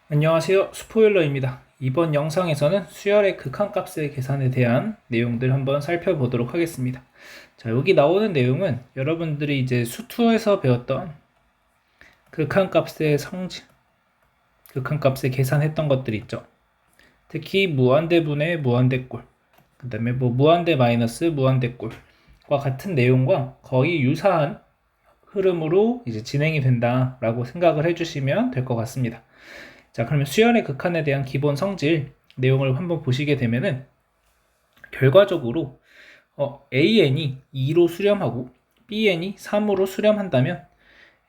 안녕하세요. 스포일러입니다. 이번 영상에서는 수열의 극한값의 계산에 대한 내용들 한번 살펴보도록 하겠습니다. 자, 여기 나오는 내용은 여러분들이 이제 수투에서 배웠던 극한값의 성질, 극한값의 계산했던 것들 있죠. 특히 무한대분의 무한대꼴, 그 다음에 뭐 무한대 마이너스 무한대꼴과 같은 내용과 거의 유사한 흐름으로 이제 진행이 된다라고 생각을 해주시면 될 것 같습니다. 자, 그러면 수열의 극한에 대한 기본 성질 내용을 한번 보시게 되면은 결과적으로 AN이 2로 수렴하고 BN이 3으로 수렴한다면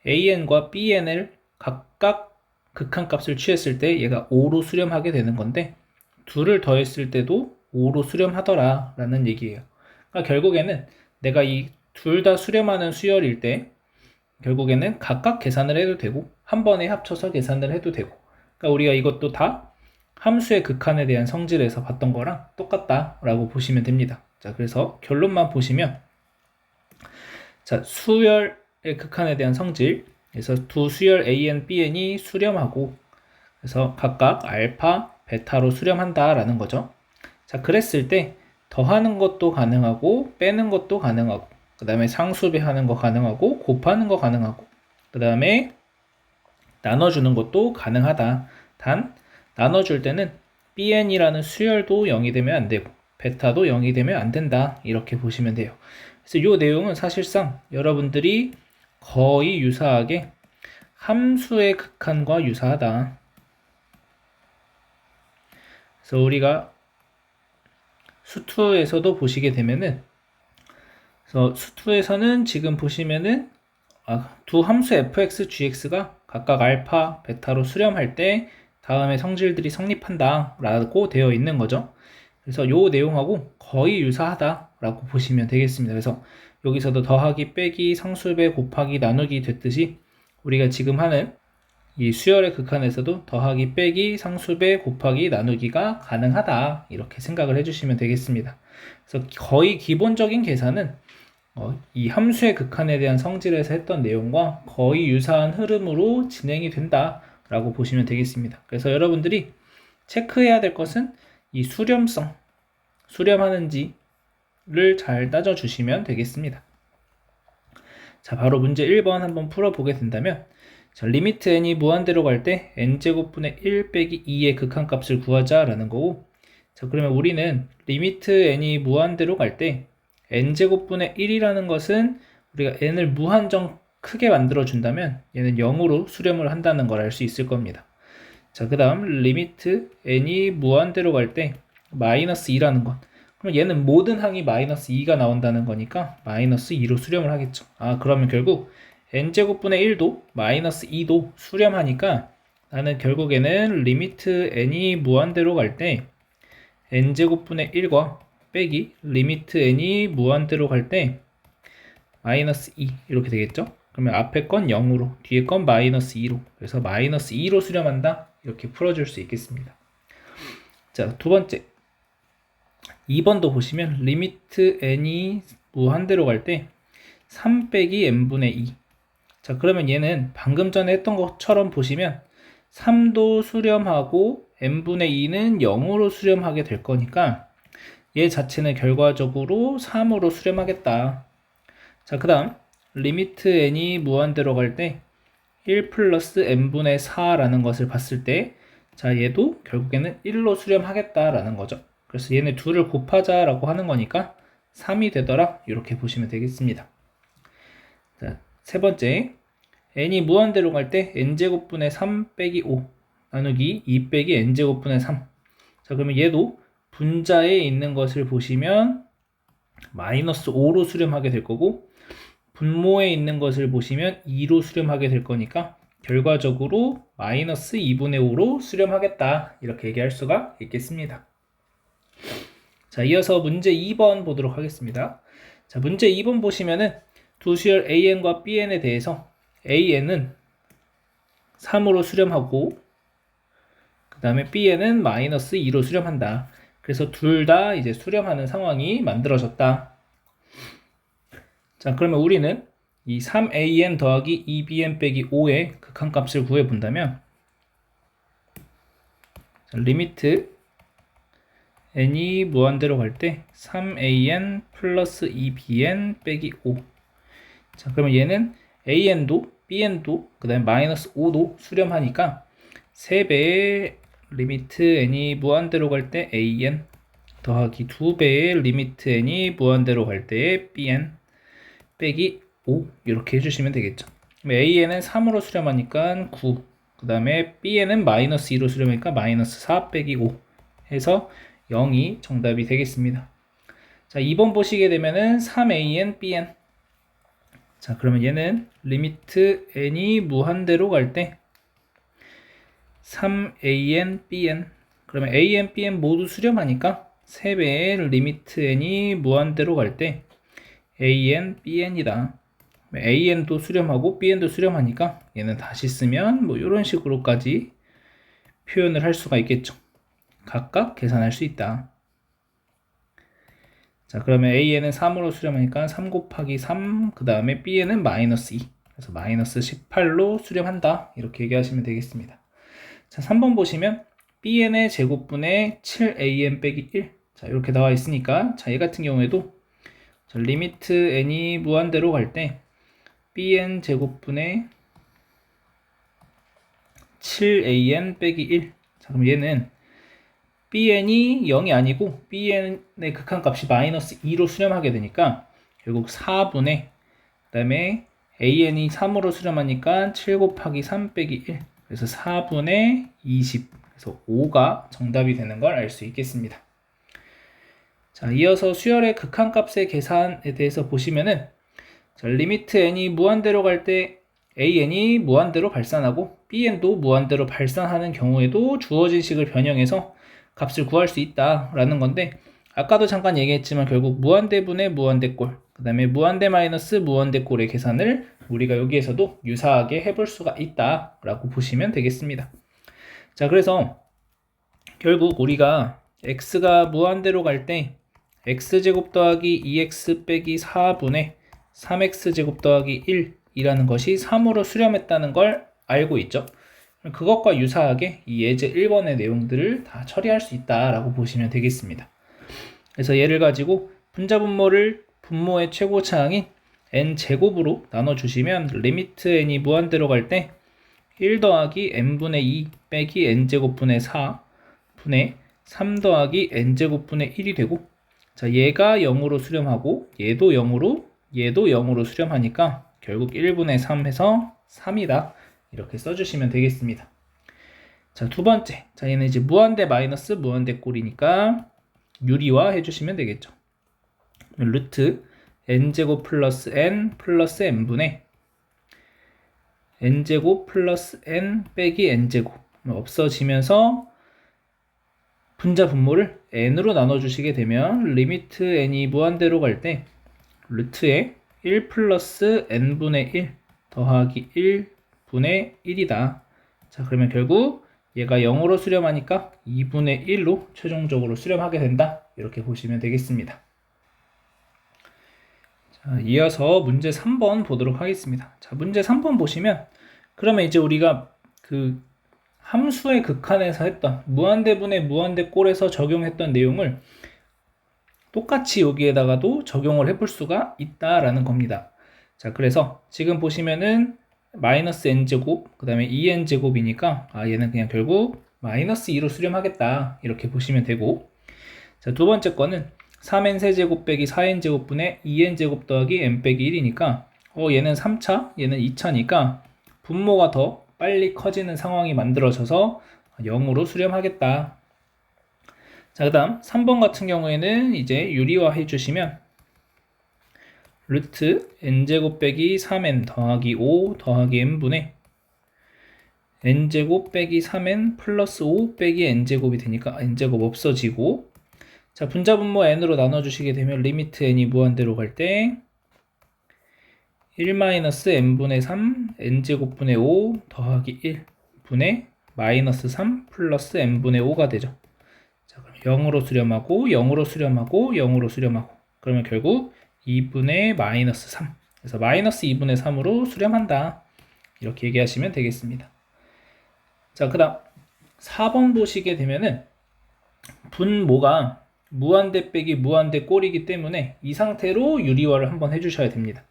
AN과 BN을 각각 극한값을 취했을 때 얘가 5로 수렴하게 되는 건데 둘을 더했을 때도 5로 수렴하더라 라는 얘기예요. 그러니까 결국에는 내가 이 둘 다 수렴하는 수열일 때 결국에는 각각 계산을 해도 되고 한 번에 합쳐서 계산을 해도 되고, 그러니까 우리가 이것도 다 함수의 극한에 대한 성질에서 봤던 거랑 똑같다라고 보시면 됩니다. 자, 그래서 결론만 보시면, 자, 수열의 극한에 대한 성질, 그래서 두 수열 AN, BN이 수렴하고, 그래서 각각 알파, 베타로 수렴한다라는 거죠. 자, 그랬을 때 더하는 것도 가능하고 빼는 것도 가능하고, 그 다음에 상수배하는 거 가능하고 곱하는 거 가능하고, 그 다음에 나눠주는 것도 가능하다. 단 나눠줄 때는 bn이라는 수열도 0이 되면 안 되고 베타도 0이 되면 안 된다. 이렇게 보시면 돼요. 그래서 이 내용은 사실상 여러분들이 거의 유사하게 함수의 극한과 유사하다. 그래서 우리가 수투에서도 보시게 되면은, 그래서 수투에서는 지금 보시면은 두 함수 fx, gx가 각각 알파, 베타로 수렴할 때 다음에 성질들이 성립한다 라고 되어 있는 거죠. 그래서 이 내용하고 거의 유사하다 라고 보시면 되겠습니다. 그래서 여기서도 더하기, 빼기, 상수배, 곱하기, 나누기 됐듯이 우리가 지금 하는 이 수열의 극한에서도 더하기, 빼기, 상수배, 곱하기, 나누기가 가능하다 이렇게 생각을 해주시면 되겠습니다. 그래서 거의 기본적인 계산은 이 함수의 극한에 대한 성질에서 했던 내용과 거의 유사한 흐름으로 진행이 된다라고 보시면 되겠습니다. 그래서 여러분들이 체크해야 될 것은 이 수렴성, 수렴하는지를 잘 따져주시면 되겠습니다. 자, 바로 문제 1번 한번 풀어보게 된다면, 자, 리미트 n이 무한대로 갈 때 n제곱분의 1 빼기 2의 극한값을 구하자라는 거고, 자, 그러면 우리는 리미트 n이 무한대로 갈 때 n제곱분의 1이라는 것은 우리가 n을 무한정 크게 만들어 준다면 얘는 0으로 수렴을 한다는 걸 알 수 있을 겁니다. 자, 그 다음 리미트 n이 무한대로 갈 때 마이너스 2라는 건, 그럼 얘는 모든 항이 마이너스 2가 나온다는 거니까 마이너스 2로 수렴을 하겠죠. 그러면 결국 n제곱분의 1도 마이너스 2도 수렴하니까 나는 결국에는 리미트 n이 무한대로 갈 때 n제곱분의 1과 빼기 리미트 n이 무한대로 갈 때 마이너스 2 이렇게 되겠죠. 그러면 앞에 건 0으로 뒤에 건 마이너스 2로, 그래서 마이너스 2로 수렴한다 이렇게 풀어줄 수 있겠습니다. 자, 두 번째 2번도 보시면 리미트 n이 무한대로 갈 때 3 빼기 n분의 2. 자, 그러면 얘는 방금 전에 했던 것처럼 보시면 3도 수렴하고 n분의 2는 0으로 수렴하게 될 거니까 얘 자체는 결과적으로 3으로 수렴하겠다. 자, 그 다음 리미트 n이 무한대로 갈 때 1 플러스 n분의 4라는 것을 봤을 때, 자, 얘도 결국에는 1로 수렴하겠다라는 거죠. 그래서 얘네 둘을 곱하자라고 하는 거니까 3이 되더라 이렇게 보시면 되겠습니다. 자, 세 번째 n이 무한대로 갈 때 n제곱분의 3 빼기 5 나누기 2 빼기 n제곱분의 3. 자, 그러면 얘도 분자에 있는 것을 보시면 마이너스 5로 수렴하게 될 거고, 분모에 있는 것을 보시면 2로 수렴하게 될 거니까 결과적으로 마이너스 2분의 5로 수렴하겠다 이렇게 얘기할 수가 있겠습니다. 자, 이어서 문제 2번 보도록 하겠습니다. 자, 문제 2번 보시면은 두 수열 AN과 BN에 대해서 AN은 3으로 수렴하고 그 다음에 BN은 마이너스 2로 수렴한다. 그래서 둘 다 이제 수렴하는 상황이 만들어졌다. 자, 그러면 우리는 이 3an 더하기 2bn 빼기 5의 극한값을 구해본다면, 자, 리미트 n이 무한대로 갈 때 3an 플러스 2bn 빼기 5. 자, 그러면 얘는 an도 bn도 그 다음에 마이너스 5도 수렴하니까 3배의 리미트 n이 무한대로 갈 때 an 더하기 2배의 리미트 n이 무한대로 갈 때 bn 빼기 5 이렇게 해주시면 되겠죠. an은 3으로 수렴하니까 9, 그 다음에 bn은 마이너스 2로 수렴하니까 마이너스 4 빼기 5 해서 0이 정답이 되겠습니다. 자, 2번 보시게 되면은 3an bn. 자, 그러면 얘는 리미트 n이 무한대로 갈 때 3an bn. 그러면 an bn 모두 수렴하니까 3배의 리미트 n이 무한대로 갈 때 an bn이다. an도 수렴하고 bn도 수렴하니까 얘는 다시 쓰면 뭐 이런 식으로까지 표현을 할 수가 있겠죠. 각각 계산할 수 있다. 자, 그러면 an은 3으로 수렴하니까 3 곱하기 3, 그 다음에 bn은 마이너스 2. 그래서 마이너스 18로 수렴한다. 이렇게 얘기하시면 되겠습니다. 자, 3번 보시면 bn의 제곱분의 7an 빼기 1. 자, 이렇게 나와 있으니까, 자, 얘 같은 경우에도 자, 리미트 n이 무한대로 갈 때 bn 제곱분의 7an 빼기 1. 자, 그럼 얘는 bn이 0이 아니고 bn의 극한값이 마이너스 2로 수렴하게 되니까 결국 4분의 그 다음에 an이 3으로 수렴하니까 7 곱하기 3 빼기 1. 그래서 4분의 20. 그래서 5가 정답이 되는 걸 알 수 있겠습니다. 자, 이어서 수열의 극한값의 계산에 대해서 보시면은 자, 리미트 n이 무한대로 갈 때 an이 무한대로 발산하고 bn도 무한대로 발산하는 경우에도 주어진 식을 변형해서 값을 구할 수 있다라는 건데, 아까도 잠깐 얘기했지만 결국 무한대분의 무한대꼴, 그 다음에 무한대 마이너스 무한대꼴의 계산을 우리가 여기에서도 유사하게 해볼 수가 있다라고 보시면 되겠습니다. 자, 그래서 결국 우리가 x가 무한대로 갈 때 x제곱 더하기 2x 빼기 4분의 3x제곱 더하기 1이라는 것이 3으로 수렴했다는 걸 알고 있죠. 그것과 유사하게 이 예제 1번의 내용들을 다 처리할 수 있다라고 보시면 되겠습니다. 그래서 얘를 가지고 분자분모를 분모의 최고차항인 n제곱으로 나눠주시면 리미트 n이 무한대로 갈 때 1 더하기 n분의 2 빼기 n제곱분의 4 분의 3 더하기 n제곱분의 1이 되고, 자, 얘가 0으로 수렴하고 얘도 0으로 수렴하니까 결국 1분의 3 해서 3이다. 이렇게 써주시면 되겠습니다. 자, 두 번째. 자, 얘는 이제 무한대 마이너스 무한대 꼴이니까 유리화 해주시면 되겠죠. 루트 n제곱 플러스 n 플러스 n분의 n제곱 플러스 n 빼기 n제곱 없어지면서 분자 분모를 n으로 나눠주시게 되면 리미트 n이 무한대로 갈 때 루트에 1 플러스 n분의 1 더하기 1분의 1이다. 자, 그러면 결국 얘가 0으로 수렴하니까 2분의 1로 최종적으로 수렴하게 된다. 이렇게 보시면 되겠습니다. 자, 이어서 문제 3번 보도록 하겠습니다. 자, 문제 3번 보시면 그러면 이제 우리가 그 함수의 극한에서 했던 무한대분의 무한대꼴에서 적용했던 내용을 똑같이 여기에다가도 적용을 해볼 수가 있다라는 겁니다. 자, 그래서 지금 보시면은 마이너스 n제곱, 그 다음에 2n제곱이니까 얘는 그냥 결국 마이너스 2로 수렴하겠다. 이렇게 보시면 되고, 자, 두 번째 거는 3n 세제곱 빼기 4n제곱 분의 2n제곱 더하기 n 빼기 1이니까 얘는 3차, 얘는 2차니까 분모가 더 빨리 커지는 상황이 만들어져서 0으로 수렴하겠다. 자, 그 다음 3번 같은 경우에는 이제 유리화 해주시면 루트 n제곱 빼기 3n 더하기 5 더하기 n분의 n제곱 빼기 3n 플러스 5 빼기 n제곱이 되니까 n제곱 없어지고, 자, 분자분모 n으로 나눠주시게 되면 리미트 n이 무한대로 갈 때 1-n분의 3 n제곱분의 5 더하기 1분의 마이너스 3 플러스 n분의 5가 되죠. 자, 그럼 0으로 수렴하고 0으로 수렴하고 0으로 수렴하고, 그러면 결국 2분의 마이너스 3. 그래서 마이너스 2분의 3으로 수렴한다. 이렇게 얘기하시면 되겠습니다. 자, 그 다음 4번 보시게 되면은 분모가 무한대 빼기 무한대 꼴이기 때문에 이 상태로 유리화를 한번 해주셔야 됩니다.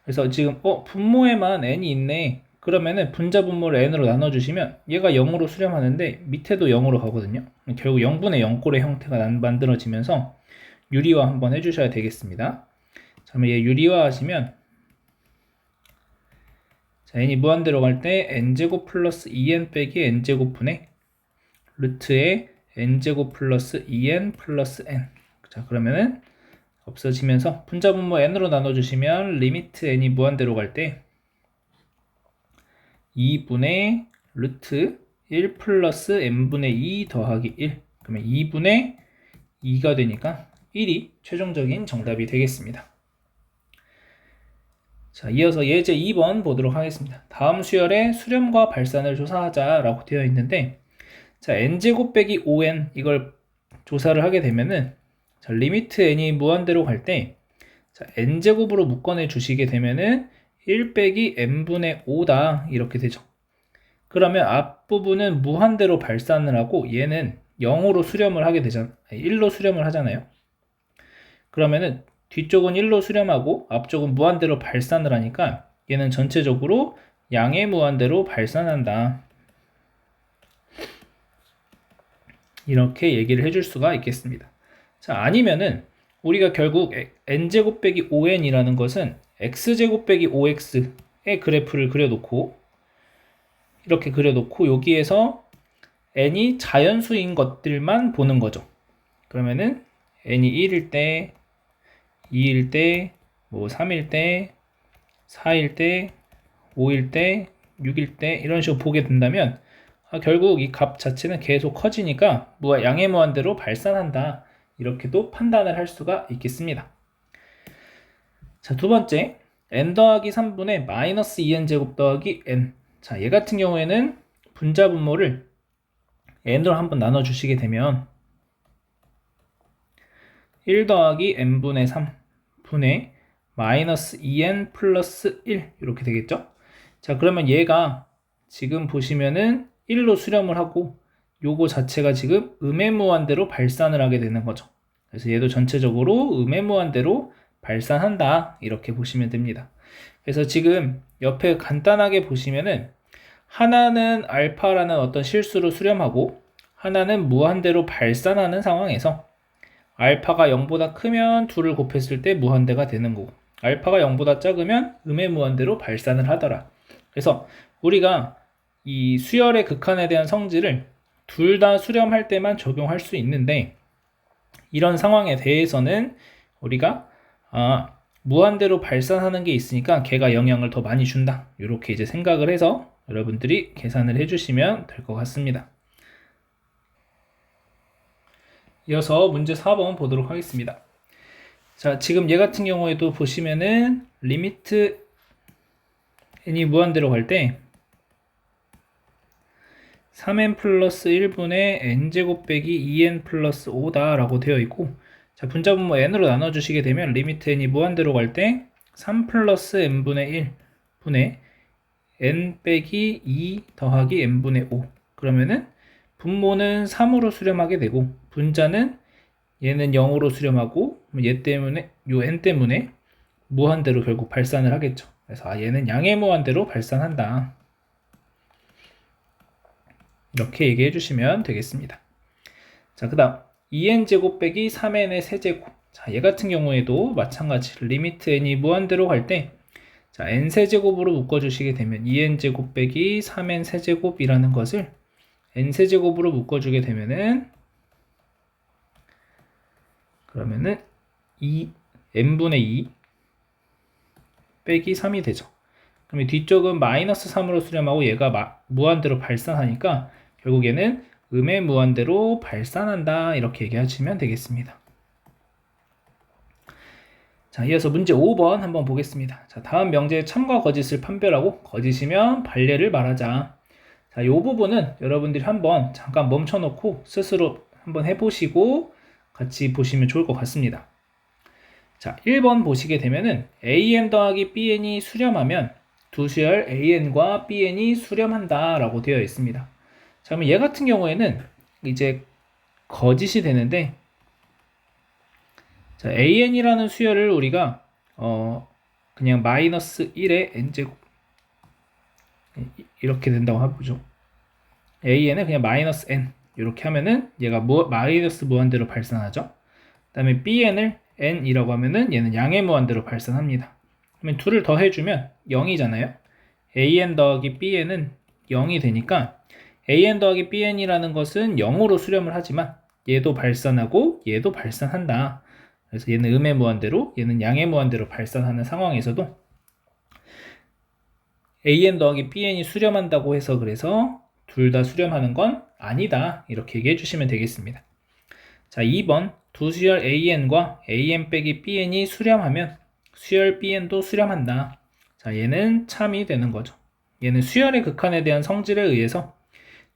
그래서 지금 분모에만 n이 있네. 그러면은 분자 분모를 n으로 나눠주시면 얘가 0으로 수렴하는데 밑에도 0으로 가거든요. 결국 0분의 0꼴의 형태가 만들어지면서 유리화 한번 해주셔야 되겠습니다. 자, 그러면 얘 유리화 하시면 자, n이 무한대로 갈 때 n제곱 플러스 2n 빼기 n제곱 분의 루트에 n제곱 플러스 2n 플러스 n. 자, 그러면은 없어지면서 분자 분모 n으로 나눠주시면 리미트 n이 무한대로 갈 때 2분의 루트 1 플러스 n분의 2 더하기 1. 그러면 2분의 2가 되니까 1이 최종적인 정답이 되겠습니다. 자, 이어서 예제 2번 보도록 하겠습니다. 다음 수열의 수렴과 발산을 조사하자라고 되어 있는데, 자, n제곱 빼기 5n 이걸 조사를 하게 되면은, 자, 리미트 n이 무한대로 갈 때, 자, n제곱으로 묶어내 주시게 되면은 1 빼기 n분의 5다 이렇게 되죠. 그러면 앞부분은 무한대로 발산을 하고 얘는 0으로 수렴을 하게 되잖아요. 1로 수렴을 하잖아요. 그러면은 뒤쪽은 1로 수렴하고 앞쪽은 무한대로 발산을 하니까 얘는 전체적으로 양의 무한대로 발산한다. 이렇게 얘기를 해줄 수가 있겠습니다. 자, 아니면은 우리가 결국 n제곱 빼기 5n이라는 것은 x제곱 빼기 5x의 그래프를 그려놓고 이렇게 그려놓고 여기에서 n이 자연수인 것들만 보는 거죠. 그러면은 n이 1일 때, 2일 때, 3일 때, 4일 때, 5일 때, 6일 때 이런 식으로 보게 된다면 결국 이 값 자체는 계속 커지니까 양의 무한대로 발산한다. 이렇게도 판단을 할 수가 있겠습니다. 자, 두 번째, n 더하기 3분의 마이너스 2n 제곱 더하기 n. 자, 얘 같은 경우에는 분자 분모를 n으로 한번 나눠주시게 되면 1 더하기 n분의 3분의 마이너스 2n 플러스 1 이렇게 되겠죠? 자, 그러면 얘가 지금 보시면은 1로 수렴을 하고 요거 자체가 지금 음의 무한대로 발산을 하게 되는 거죠. 그래서 얘도 전체적으로 음의 무한대로 발산한다 이렇게 보시면 됩니다. 그래서 지금 옆에 간단하게 보시면은 하나는 알파라는 어떤 실수로 수렴하고 하나는 무한대로 발산하는 상황에서 알파가 0보다 크면 2를 곱했을 때 무한대가 되는 거고 알파가 0보다 작으면 음의 무한대로 발산을 하더라. 그래서 우리가 이 수열의 극한에 대한 성질을 둘 다 수렴할 때만 적용할 수 있는데 이런 상황에 대해서는 우리가 무한대로 발산하는 게 있으니까 걔가 영향을 더 많이 준다. 이렇게 이제 생각을 해서 여러분들이 계산을 해주시면 될 것 같습니다. 이어서 문제 4번 보도록 하겠습니다. 자, 지금 얘 같은 경우에도 보시면은 리미트 n이 무한대로 갈 때 3n 플러스 1분의 n제곱 빼기 2n 플러스 5다 라고 되어 있고 자, 분자 분모 n으로 나눠주시게 되면 리미트 n이 무한대로 갈 때 3 플러스 n분의 1 분의 n 빼기 2 더하기 n분의 5 그러면은 분모는 3으로 수렴하게 되고 분자는 얘는 0으로 수렴하고 얘 때문에 요 n 때문에 무한대로 결국 발산을 하겠죠. 그래서 얘는 양의 무한대로 발산한다. 이렇게 얘기해 주시면 되겠습니다. 자, 그 다음 2n제곱 빼기 3n의 세제곱. 자, 얘 같은 경우에도 마찬가지 리미트 n이 무한대로 갈 때 자, n 세제곱으로 묶어주시게 되면 2n제곱 빼기 3n 세제곱이라는 것을 n 세제곱으로 묶어주게 되면은 그러면은 n분의 2 빼기 3이 되죠. 그러면 뒤쪽은 마이너스 3으로 수렴하고 얘가 무한대로 발산하니까 결국 얘는 음의 무한대로 발산한다 이렇게 얘기하시면 되겠습니다. 자, 이어서 문제 5번 한번 보겠습니다. 자, 다음 명제의 참과 거짓을 판별하고 거짓이면 반례를 말하자. 자, 이 부분은 여러분들이 한번 잠깐 멈춰놓고 스스로 한번 해보시고 같이 보시면 좋을 것 같습니다. 자, 1번 보시게 되면은 an 더하기 bn이 수렴하면 두 수열 an과 bn이 수렴한다 라고 되어 있습니다. 자, 그러면 얘 같은 경우에는 이제 거짓이 되는데, 자, an이라는 수열을 우리가 그냥 마이너스 1의 n제곱 이렇게 된다고 해보죠. an은 그냥 마이너스 n 이렇게 하면은 얘가 마이너스 무한대로 발산하죠. 그 다음에 bn을 n이라고 하면은 얘는 양의 무한대로 발산합니다. 그러면 둘을 더해주면 0이잖아요. an 더하기 bn은 0이 되니까 an 더하기 bn이라는 것은 0으로 수렴을 하지만 얘도 발산하고 얘도 발산한다. 그래서 얘는 음의 무한대로 얘는 양의 무한대로 발산하는 상황에서도 an 더하기 bn이 수렴한다고 해서 그래서 둘 다 수렴하는 건 아니다. 이렇게 얘기해 주시면 되겠습니다. 자, 2번 두 수열 an과 an 빼기 bn이 수렴하면 수열 bn도 수렴한다. 자, 얘는 참이 되는 거죠. 얘는 수열의 극한에 대한 성질에 의해서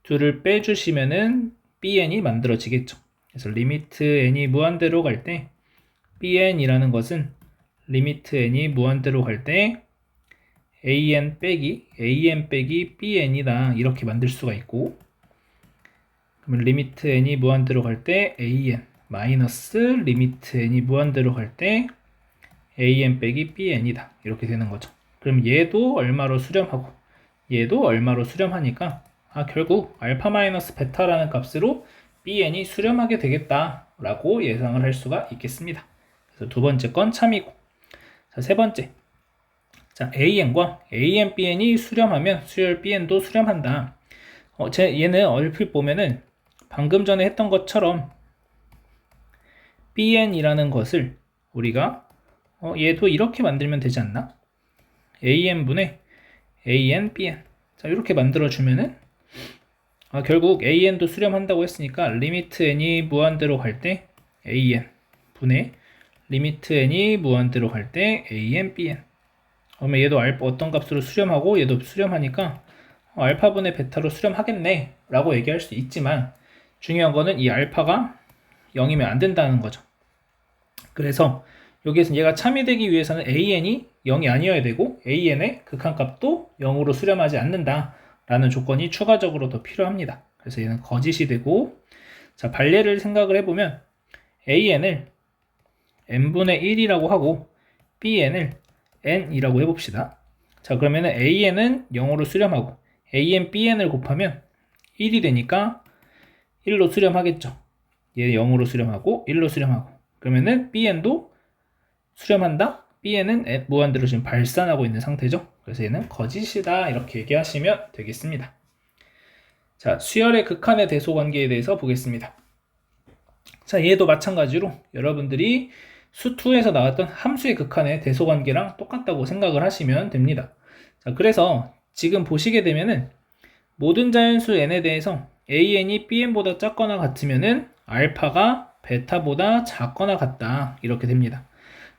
둘을 빼주시면은 bn이 만들어지겠죠. 그래서 리미트 n이 무한대로 갈 때 bn이라는 것은 리미트 n이 무한대로 갈 때 an 빼기 bn이다. 이렇게 만들 수가 있고, 그러면 리미트 n이 무한대로 갈 때 an 마이너스 리미트 n이 무한대로 갈 때 an 빼기 bn이다. 이렇게 되는 거죠. 그럼 얘도 얼마로 수렴하고 얘도 얼마로 수렴하니까 결국 알파 마이너스 베타라는 값으로 bn이 수렴하게 되겠다라고 예상을 할 수가 있겠습니다. 그래서 두 번째 건 참이고, 자, 세 번째, 자, an과 an bn이 수렴하면 수열 bn도 수렴한다. 얘는 얼핏 보면은 방금 전에 했던 것처럼 bn이라는 것을 우리가 얘도 이렇게 만들면 되지 않나? an분의 an bn, 자, 이렇게 만들어 주면은 결국 an도 수렴한다고 했으니까 리미트 n이 무한대로 갈 때 an 분의 리미트 n이 무한대로 갈 때 an bn. 그러면 얘도 어떤 값으로 수렴하고 얘도 수렴하니까 알파분의 베타로 수렴하겠네 라고 얘기할 수 있지만, 중요한 거는 이 알파가 0이면 안 된다는 거죠. 그래서 여기에서 얘가 참이 되기 위해서는 an이 0이 아니어야 되고 an의 극한값도 0으로 수렴하지 않는다 라는 조건이 추가적으로 더 필요합니다. 그래서 얘는 거짓이 되고, 자, 반례를 생각을 해보면 an을 n분의 1이라고 하고 bn을 n이라고 해봅시다. 자, 그러면은 an은 0으로 수렴하고 an bn을 곱하면 1이 되니까 1로 수렴하겠죠. 얘 0으로 수렴하고 1로 수렴하고, 그러면은 bn도 수렴한다. bn은 무한대로 지금 발산하고 있는 상태죠. 그래서 얘는 거짓이다. 이렇게 얘기하시면 되겠습니다. 자, 수열의 극한의 대소관계에 대해서 보겠습니다. 자, 얘도 마찬가지로 여러분들이 수2에서 나왔던 함수의 극한의 대소관계랑 똑같다고 생각을 하시면 됩니다. 자, 그래서 지금 보시게 되면은 모든 자연수 n에 대해서 an이 bn보다 작거나 같으면은 알파가 베타보다 작거나 같다. 이렇게 됩니다.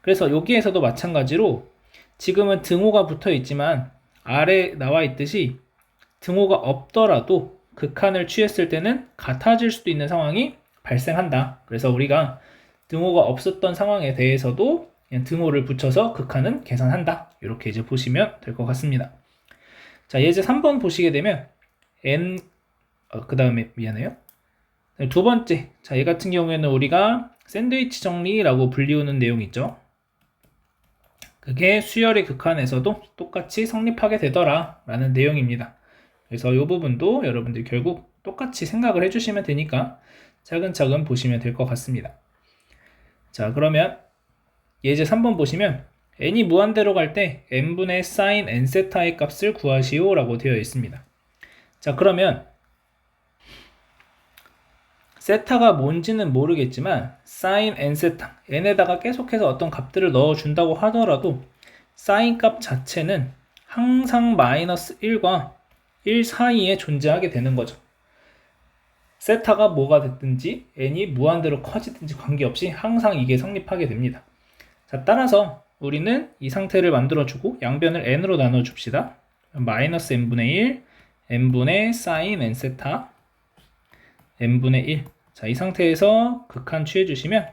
그래서 여기에서도 마찬가지로 지금은 등호가 붙어 있지만 아래 나와 있듯이 등호가 없더라도 극한을 취했을 때는 같아질 수도 있는 상황이 발생한다. 그래서 우리가 등호가 없었던 상황에 대해서도 그냥 등호를 붙여서 극한은 계산한다. 이렇게 이제 보시면 될 것 같습니다. 자, 예제 3번 보시게 되면 그 다음에 미안해요. 두 번째, 자, 얘 같은 경우에는 우리가 샌드위치 정리라고 불리우는 내용이 있죠. 그게 수열의 극한에서도 똑같이 성립하게 되더라 라는 내용입니다. 그래서 이 부분도 여러분들이 결국 똑같이 생각을 해주시면 되니까 차근차근 보시면 될 것 같습니다. 자, 그러면 예제 3번 보시면 n이 무한대로 갈 때 n분의 sin n세타의 값을 구하시오 라고 되어 있습니다. 자, 그러면 세타가 뭔지는 모르겠지만 sin n세타, n에다가 계속해서 어떤 값들을 넣어준다고 하더라도 sin 값 자체는 항상 마이너스 1과 1 사이에 존재하게 되는 거죠. 세타가 뭐가 됐든지 n이 무한대로 커지든지 관계없이 항상 이게 성립하게 됩니다. 자, 따라서 우리는 이 상태를 만들어주고 양변을 n으로 나눠줍시다. 마이너스 n분의 1, n분의 sin n세타, n분의 1. 자, 이 상태에서 극한 취해주시면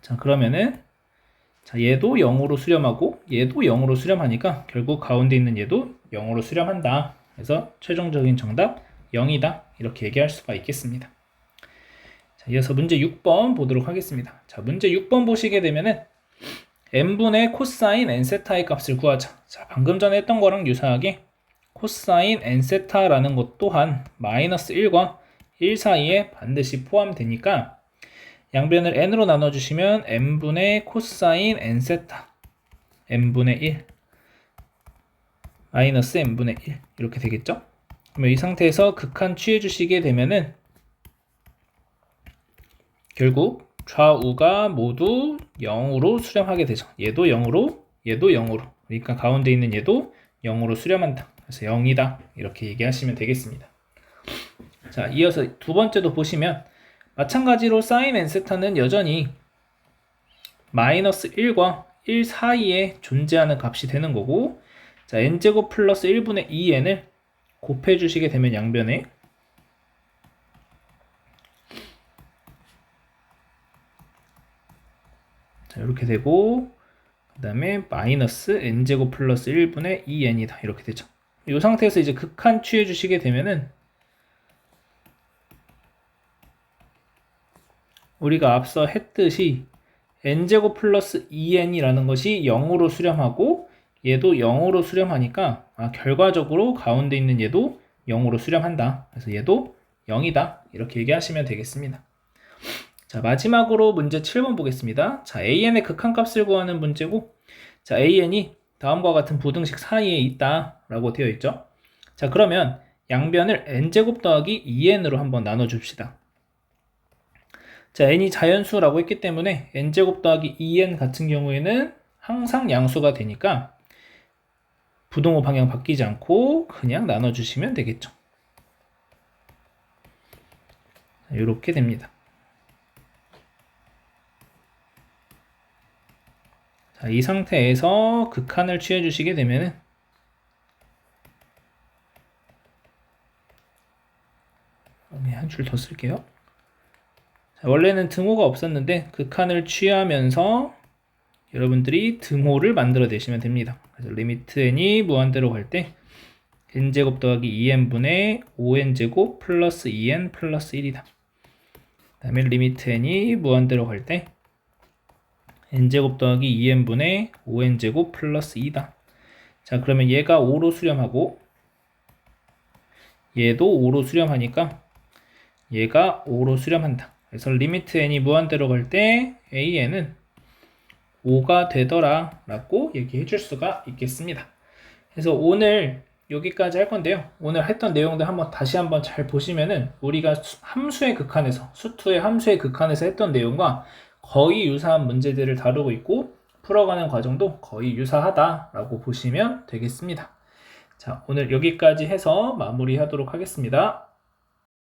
자, 그러면은 자, 얘도 0으로 수렴하고 얘도 0으로 수렴하니까 결국 가운데 있는 얘도 0으로 수렴한다. 그래서 최종적인 정답 0이다. 이렇게 얘기할 수가 있겠습니다. 자, 이어서 문제 6번 보도록 하겠습니다. 자, 문제 6번 보시게 되면은 n분의 코사인 n세타의 값을 구하자. 자, 방금 전에 했던 거랑 유사하게 코사인 n세타라는 것 또한 마이너스 1과 1 사이에 반드시 포함되니까 양변을 n으로 나눠주시면 n분의 코사인 n세타 n분의 1 마이너스 n분의 1 이렇게 되겠죠? 그러면 이 상태에서 극한 취해주시게 되면은 결국 좌우가 모두 0으로 수렴하게 되죠. 얘도 0으로 얘도 0으로 그러니까 가운데 있는 얘도 0으로 수렴한다. 그래서 0이다. 이렇게 얘기하시면 되겠습니다. 자, 이어서 두 번째도 보시면 마찬가지로 사인 n세타는 여전히 마이너스 1과 1 사이에 존재하는 값이 되는 거고, 자, n제곱 플러스 1분의 2n을 곱해 주시게 되면 양변에 자, 이렇게 되고 그 다음에 마이너스 n제곱 플러스 1분의 2n이다. 이렇게 되죠. 이 상태에서 이제 극한 취해 주시게 되면은 우리가 앞서 했듯이 n제곱 플러스 2n이라는 것이 0으로 수렴하고 얘도 0으로 수렴하니까 결과적으로 가운데 있는 얘도 0으로 수렴한다. 그래서 얘도 0이다. 이렇게 얘기하시면 되겠습니다. 자, 마지막으로 문제 7번 보겠습니다. 자, an의 극한값을 구하는 문제고, 자, an이 다음과 같은 부등식 사이에 있다 라고 되어 있죠. 자, 그러면 양변을 n제곱 더하기 2n으로 한번 나눠줍시다. 자, n이 자연수라고 했기 때문에 n제곱 더하기 2n 같은 경우에는 항상 양수가 되니까 부동호 방향 바뀌지 않고 그냥 나눠주시면 되겠죠. 이렇게 됩니다. 자, 이 상태에서 극한을 취해 주시게 되면은 한 줄 더 쓸게요. 자, 원래는 등호가 없었는데 극한을 취하면서 여러분들이 등호를 만들어 내시면 됩니다. 그래서 리미트 n이 무한대로 갈 때 n제곱 더하기 2n분의 5n제곱 플러스 2n 플러스 1이다. 그 다음에 리미트 n이 무한대로 갈 때 n제곱 더하기 2n분의 5n제곱 플러스 2다. 자, 그러면 얘가 5로 수렴하고 얘도 5로 수렴하니까 얘가 5로 수렴한다. 그래서 리미트 n이 무한대로 갈 때 an은 5가 되더라 라고 얘기해 줄 수가 있겠습니다. 그래서 오늘 여기까지 할 건데요. 오늘 했던 내용들 다시 한번 잘 보시면은 우리가 함수의 극한에서 수투의 함수의 극한에서 했던 내용과 거의 유사한 문제들을 다루고 있고 풀어가는 과정도 거의 유사하다라고 보시면 되겠습니다. 자, 오늘 여기까지 해서 마무리하도록 하겠습니다.